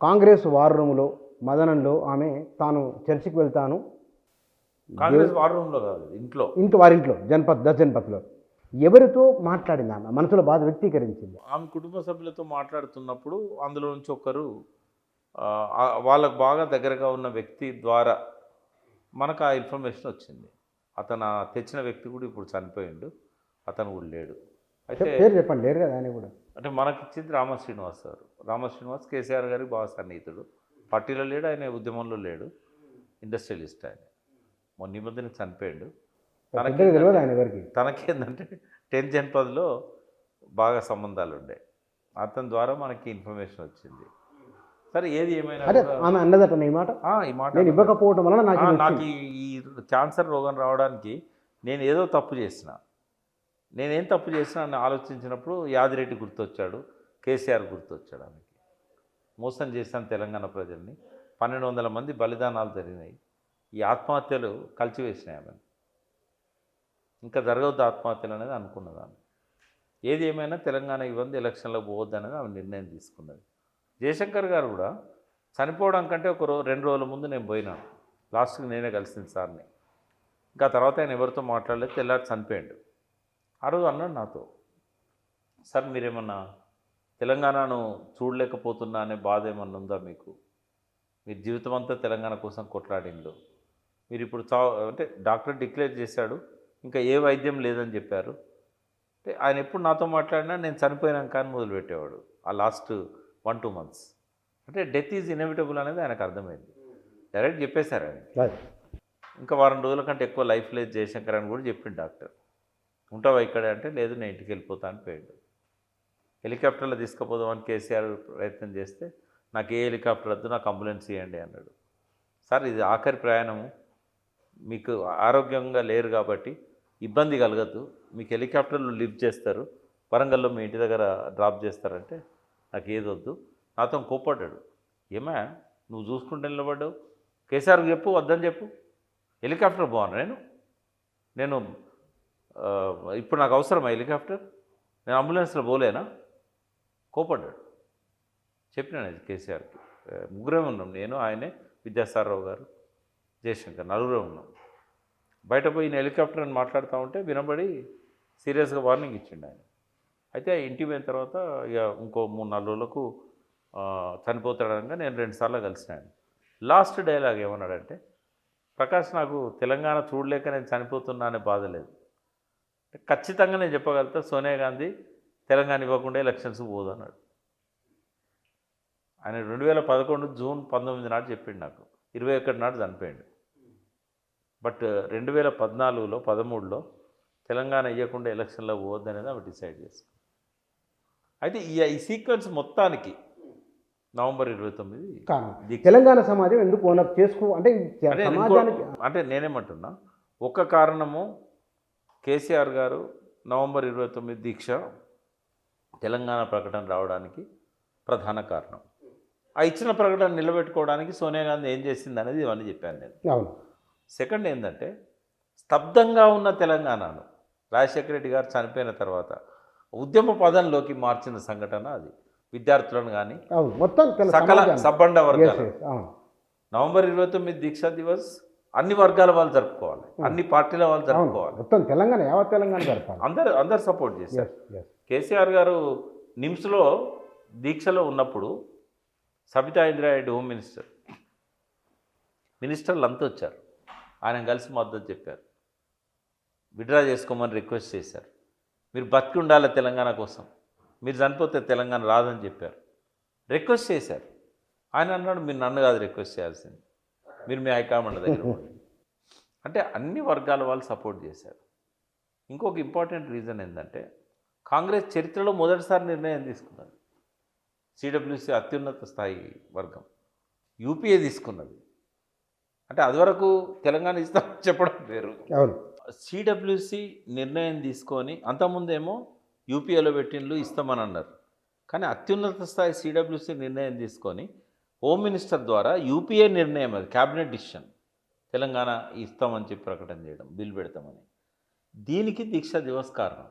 Congress war రూమ్లో మదనంలో ఆమె తాను చర్చికి వెళ్తాను కాంగ్రెస్ వార్ రూమ్లో కాదు, ఇంట్లో. వారింట్లో జన్పత్లో ఎవరితో మాట్లాడింది ఆమె మనసులో బాధ వ్యక్తీకరించింది. ఆమె కుటుంబ సభ్యులతో మాట్లాడుతున్నప్పుడు అందులో నుంచి ఒకరు వాళ్ళకు బాగా దగ్గరగా ఉన్న వ్యక్తి ద్వారా మనకు ఆ ఇన్ఫర్మేషన్ వచ్చింది. అతను తెచ్చిన వ్యక్తి కూడా ఇప్పుడు చనిపోయిండు, అతను కూడా లేడు. అయితే పేరు చెప్పండి, లేరు కదా ఆయన కూడా. అంటే మనకి ఇచ్చింది రామ శ్రీనివాస్ గారు. రామ శ్రీనివాస్ కేసీఆర్ గారికి బాగా సన్నిహితుడు. పార్టీలో లేడు, ఆయన ఉద్యమంలో లేడు, ఇండస్ట్రియలిస్ట్ ఆయన. మొన్న ఈ మధ్యన చనిపోయాడు. తెలియదు ఆయన ఎవరికి. తనకేందంటే 10th జనపథ్లో బాగా సంబంధాలు ఉండే, అతని ద్వారా మనకి ఇన్ఫర్మేషన్ వచ్చింది. సరే ఏది ఏమైనా ఆమె అన్నదట ఈ మాట నేను ఇవ్వకపోవడం వలన నాకు ఈ క్యాన్సర్ రోగం రావడానికి నేను ఏదో తప్పు చేసిన, నేనేం తప్పు చేసినా అని ఆలోచించినప్పుడు యాదిరెడ్డి గుర్తొచ్చాడు, కేసీఆర్ గుర్తొచ్చాడు. ఆమెకి మోసం చేశాను తెలంగాణ ప్రజల్ని, 1200 మంది బలిదానాలు జరిగినాయి, ఈ ఆత్మహత్యలు కలిచివేసినాయి ఆమెను. ఇంకా జరగవద్దు ఆత్మహత్యలు అనేది అనుకున్నది ఆమె. ఏది ఏమైనా తెలంగాణ ఇవ్వండి, ఎలక్షన్లో పోవద్దు అనేది ఆమె నిర్ణయం తీసుకున్నది. జయశంకర్ గారు కూడా చనిపోవడం కంటే 2 రోజుల ముందు నేను పోయినాను, లాస్ట్కి నేనే కలిసింది సార్ని. ఇంకా తర్వాత ఆయన ఎవరితో మాట్లాడలేదు, తెల్లారి చనిపోయాడు. ఆ రోజు అన్నాడు నాతో, సార్ మీరేమన్నా తెలంగాణను చూడలేకపోతున్నా అనే బాధ ఏమన్నా ఉందా మీకు? మీరు జీవితం అంతా తెలంగాణ కోసం కొట్లాడిండు, మీరు ఇప్పుడు అంటే డాక్టర్ డిక్లేర్ చేశాడు, ఇంకా ఏ వైద్యం లేదని చెప్పారు. అంటే ఆయన ఎప్పుడు నాతో మాట్లాడినా నేను చనిపోయినాక కానీ మొదలుపెట్టేవాడు ఆ లాస్ట్ 1-2 months. అంటే డెత్ ఈజ్ ఇన్ఎవిటబుల్ అనేది ఆయనకు అర్థమైంది. డైరెక్ట్ చెప్పేశారు ఆయన. ఇంకా వారం రోజుల కంటే ఎక్కువ లైఫ్ లేదు జయశంకర్ అని కూడా చెప్పిండు డాక్టర్. ఉంటావా ఇక్కడే అంటే లేదు నేను ఇంటికి వెళ్ళిపోతా అని పోయాడు. హెలికాప్టర్లో తీసుకుపోదామని కేసీఆర్ ప్రయత్నం చేస్తే నాకు ఏ హెలికాప్టర్ వద్దు, నాకు అంబులెన్స్ ఇవ్వండి అన్నాడు. సార్ ఇది ఆఖరి ప్రయాణము, మీకు ఆరోగ్యంగా లేరు కాబట్టి ఇబ్బంది కలగద్దు, మీకు హెలికాప్టర్లు లిఫ్ట్ చేస్తారు, వరంగల్లో మీ ఇంటి దగ్గర డ్రాప్ చేస్తారంటే నాకు ఏది వద్దు. నాతో కోప్పడ్డాడు, ఏమా నువ్వు చూసుకుంటే నిలబడ్డావు, కేసీఆర్కి చెప్పు వద్దని చెప్పు, హెలికాప్టర్ బాగున్నా నేను ఇప్పుడు నాకు అవసరమా హెలికాప్టర్, నేను అంబులెన్స్లో పోలేనా? కోపడ్డాడు. చెప్పినాను కేసీఆర్కి. ముగ్గురే ఉన్నాం, నేను, ఆయనే, విద్యాసాగరరావు గారు, జయశంకర్, నలుగురే ఉన్నాం. బయట పోయి హెలికాప్టర్ అని మాట్లాడుతూ ఉంటే వినబడి సీరియస్గా వార్నింగ్ ఇచ్చిండు ఆయన. అయితే ఇంటికి పోయిన తర్వాత ఇక ఇంకో 3-4 రోజులకు చనిపోతాడనగా నేను 2 సార్లు కలిసినాను. లాస్ట్ డైలాగ్ ఏమన్నాడంటే, ప్రకాష్ నాకు తెలంగాణ చూడలేక నేను చనిపోతున్నా అనే బాధ లేదు, ఖచ్చితంగా నేను చెప్పగలుగుతా సోనియా గాంధీ తెలంగాణ ఇవ్వకుండా ఎలక్షన్స్ పోదు అన్నాడు. ఆయన 2011 జూన్ 19 నాడు చెప్పిండు నాకు, 21 నాడు చనిపోయాడు. బట్ 2014లో 13లో తెలంగాణ ఇవ్వకుండా ఎలక్షన్లో పోవద్దు అనేది ఆమె డిసైడ్ చేసుకుంది. అయితే ఈ సీక్వెన్స్ మొత్తానికి నవంబర్ 29 తెలంగాణ సమాజం ఎందుకు ఓనప్ చేసుకో అంటే అంటే నేనేమంటున్నా, ఒక కారణము కేసీఆర్ గారు నవంబర్ 29 దీక్ష తెలంగాణ ప్రకటన రావడానికి ప్రధాన కారణం. ఆ ఇచ్చిన ప్రకటన నిలబెట్టుకోవడానికి సోనియా గాంధీ ఏం చేసింది అనేది ఇవన్నీ చెప్పాను నేను. సెకండ్ ఏంటంటే, స్తబ్దంగా ఉన్న తెలంగాణను రాజశేఖర రెడ్డి గారు చనిపోయిన తర్వాత ఉద్యమ పదంలోకి మార్చిన సంఘటన అది. విద్యార్థులను కానీ మొత్తం సకల సబ్బండ వర్గాలు నవంబర్ 29 దీక్షా దివస్ అన్ని వర్గాల వాళ్ళు జరుపుకోవాలి, అన్ని పార్టీల వాళ్ళు జరుపుకోవాలి, మొత్తం తెలంగాణ యావత్ తెలంగాణ జరపాలి, అందరు సపోర్ట్ చేశారు. కేసీఆర్ గారు నిమ్స్లో దీక్షలో ఉన్నప్పుడు సబితా ఇంద్రారెడ్డి హోమ్ మినిస్టర్లు అంతా వచ్చారు, ఆయన కలిసి మద్దతు చెప్పారు, విడ్రా చేసుకోమని రిక్వెస్ట్ చేశారు, మీరు బతికి ఉండాలి తెలంగాణ కోసం, మీరు చనిపోతే తెలంగాణ రాదని చెప్పారు, రిక్వెస్ట్ చేశారు. ఆయన అన్నాడు మీరు నన్ను కాదు రిక్వెస్ట్ చేయాల్సింది, మీరు మీ హైకమాండ్ దగ్గర అంటే అన్ని వర్గాల వాళ్ళు సపోర్ట్ చేశారు. ఇంకొక ఇంపార్టెంట్ రీజన్ ఏంటంటే, కాంగ్రెస్ చరిత్రలో మొదటిసారి నిర్ణయం తీసుకున్నది. సిడబ్ల్యూసి అత్యున్నత స్థాయి వర్గం యూపీఏ తీసుకున్నది. అంటే అదివరకు తెలంగాణ ఇస్తామని చెప్పడం వేరు. సిడబ్ల్యూసి నిర్ణయం తీసుకొని అంతకుముందేమో యూపీఏలో పెట్టిండ్లు ఇస్తామని అన్నారు. కానీ అత్యున్నత స్థాయి సిడబ్ల్యూసి నిర్ణయం తీసుకొని హోమ్ మినిస్టర్ ద్వారా యూపీఏ నిర్ణయం, అది క్యాబినెట్ డిసిషన్, తెలంగాణ ఇస్తామని చెప్పి ప్రకటన చేయడం, బిల్ పెడతామని. దీనికి దీక్షా దివస్ కారణం.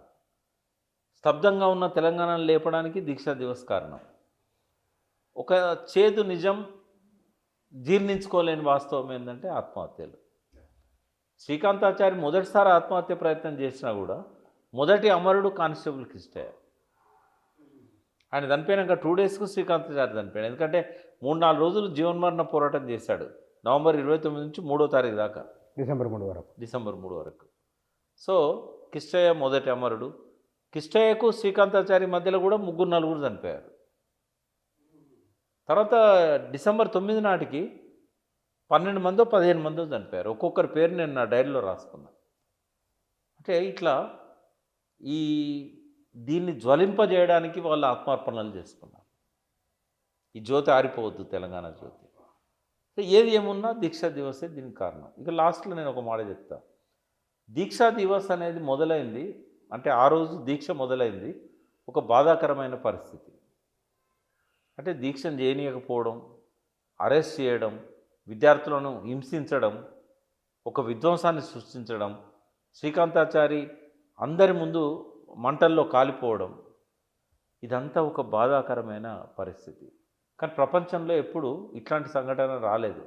స్తబ్దంగా ఉన్న తెలంగాణను లేపడానికి దీక్షా దివస్ కారణం. ఒక చేదు నిజం జీర్ణించుకోలేని వాస్తవం ఏంటంటే ఆత్మహత్యలు. శ్రీకాంతాచారి మొదటిసారి ఆత్మహత్య ప్రయత్నం చేసినా కూడా మొదటి అమరుడు కానిస్టేబుల్ కిష్టయ్య. ఆయన చనిపోయినాక 2 డేస్కు శ్రీకాంతాచారి చనిపోయాడు. ఎందుకంటే 3-4 రోజులు జీవన్మరణ పోరాటం చేశాడు, నవంబర్ 29 నుంచి 3వ తారీఖు దాకా, డిసెంబర్ 3 వరకు. సో కిష్టయ్య మొదటి అమరుడు. కిష్టయ్యకు శ్రీకాంతాచారి మధ్యలో కూడా 3-4 చనిపోయారు. తర్వాత డిసెంబర్ 9 నాటికి 12 మందో 15 మందో చనిపోయారు. ఒక్కొక్కరి పేరు నేను నా డైరీలో రాసుకున్నాను. అంటే ఇట్లా దీన్ని జ్వలింపజేయడానికి వాళ్ళు ఆత్మార్పణలు చేసుకున్నారు. ఈ జ్యోతి ఆరిపోవద్దు, తెలంగాణ జ్యోతి. ఏది ఏమున్నా దీక్షా దివసే దీనికి కారణం. ఇక లాస్ట్లో నేను ఒక మాట చెప్తా. దీక్షా దివస్ అనేది మొదలైంది అంటే ఆ రోజు దీక్ష మొదలైంది ఒక బాధాకరమైన పరిస్థితి. అంటే దీక్షను చేయనీయకపోవడం, అరెస్ట్ చేయడం, విద్యార్థులను హింసించడం, ఒక విధ్వంసాన్ని సృష్టించడం, శ్రీకాంతాచారి అందరి ముందు మంటల్లో కాలిపోవడం, ఇదంతా ఒక బాధాకరమైన పరిస్థితి. కానీ ప్రపంచంలో ఎప్పుడు ఇట్లాంటి సంఘటన రాలేదు.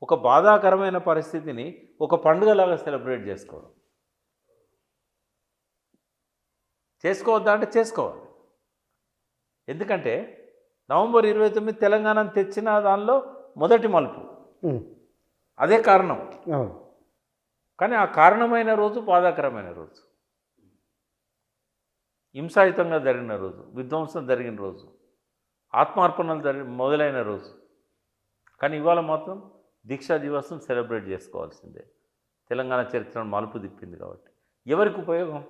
ఒక బాధాకరమైన పరిస్థితిని ఒక పండుగలాగా సెలబ్రేట్ చేసుకోవద్దా అంటే చేసుకోవాలి. ఎందుకంటే నవంబర్ 29 తెలంగాణను తెచ్చిన దానిలో మొదటి మలుపు, అదే కారణం. కానీ ఆ కారణమైన రోజు బాధాకరమైన రోజు, హింసాయుతంగా జరిగిన రోజు, విధ్వంసం జరిగిన రోజు, ఆత్మార్పణలు మొదలైన రోజు. కానీ ఇవాళ మాత్రం దీక్షా దివస్ను సెలబ్రేట్ చేసుకోవాల్సిందే. తెలంగాణ చరిత్రను మలుపు తిప్పింది కాబట్టి ఎవరికి ఉపయోగం?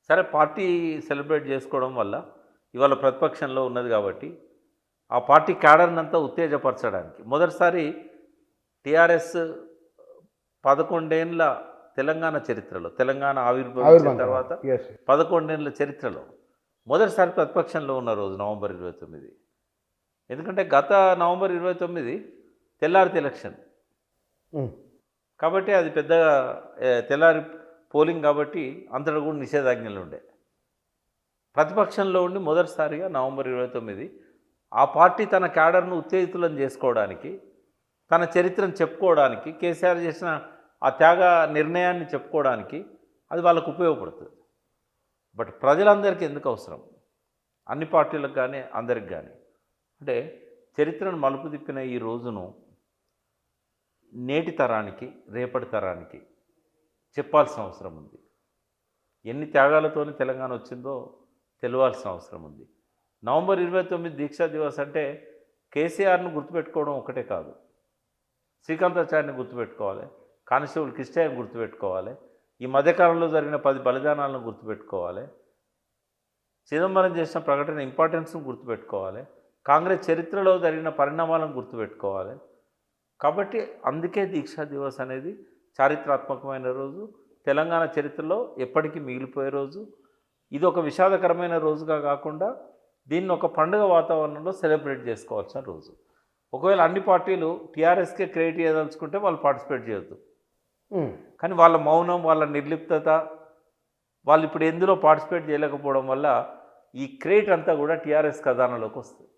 సరే, పార్టీ సెలబ్రేట్ చేసుకోవడం వల్ల ఇవాళ ప్రతిపక్షంలో ఉన్నది కాబట్టి ఆ పార్టీ క్యాడర్ని అంతా ఉత్తేజపరచడానికి మొదటిసారి టీఆర్ఎస్ 11 ఏళ్ళ తెలంగాణ చరిత్రలో, తెలంగాణ ఆవిర్భవించిన తర్వాత 11 ఏళ్ళ చరిత్రలో మొదటిసారి ప్రతిపక్షంలో ఉన్న రోజు నవంబర్ 29. ఎందుకంటే గత నవంబర్ 29 తెల్లారితే ఎలక్షన్ కాబట్టి అది పెద్దగా తెల్లారి పోలింగ్ కాబట్టి అంతటా కూడా నిషేధాజ్ఞలు ఉండే. ప్రతిపక్షంలో ఉండి మొదటిసారిగా నవంబర్ 29 ఆ పార్టీ తన క్యాడర్ను ఉత్తేజితులను చేసుకోవడానికి, తన చరిత్రను చెప్పుకోవడానికి, కేసీఆర్ చేసిన ఆ త్యాగ నిర్ణయాన్ని చెప్పుకోవడానికి అది వాళ్ళకు ఉపయోగపడుతుంది. బట్ ప్రజలందరికీ ఎందుకు అవసరం? అన్ని పార్టీలకు కానీ అందరికి కానీ. అంటే చరిత్రను మలుపు తిప్పిన ఈ రోజును నేటి తరానికి, రేపటి తరానికి చెప్పాల్సిన అవసరం ఉంది. ఎన్ని త్యాగాలతోని తెలంగాణ వచ్చిందో తెలియాల్సిన అవసరం ఉంది. నవంబర్ 29 దీక్షా దివస్ అంటే కేసీఆర్ను గుర్తుపెట్టుకోవడం ఒకటే కాదు, శ్రీకాంతాచారిని గుర్తుపెట్టుకోవాలి, కానిస్టేబుల్ కిష్టయ్యను గుర్తుపెట్టుకోవాలి, ఈ మధ్యకాలంలో జరిగిన 10 బలిదానాలను గుర్తుపెట్టుకోవాలి, చిదంబరం చేసిన ప్రకటన ఇంపార్టెన్స్ను గుర్తుపెట్టుకోవాలి, కాంగ్రెస్ చరిత్రలో జరిగిన పరిణామాలను గుర్తుపెట్టుకోవాలి. కాబట్టి అందుకే దీక్షా దివస్ అనేది చారిత్రాత్మకమైన రోజు, తెలంగాణ చరిత్రలో ఎప్పటికీ మిగిలిపోయే రోజు. ఇది ఒక విషాదకరమైన రోజుగా కాకుండా దీన్ని ఒక పండుగ వాతావరణంలో సెలబ్రేట్ చేసుకోవాల్సిన రోజు. ఒకవేళ అన్ని పార్టీలు టీఆర్ఎస్కే క్రెడిట్ ఇవ్వదలుచుకుంటే వాళ్ళు పార్టిసిపేట్ చేయొద్దు. కానీ వాళ్ళ మౌనం, వాళ్ళ నిర్లిప్తత, వాళ్ళు ఇప్పుడు ఎందులో పార్టిసిపేట్ చేయలేకపోవడం వల్ల ఈ క్రెడిట్ అంతా కూడా టీఆర్ఎస్ ఖజానాలోకి వస్తుంది.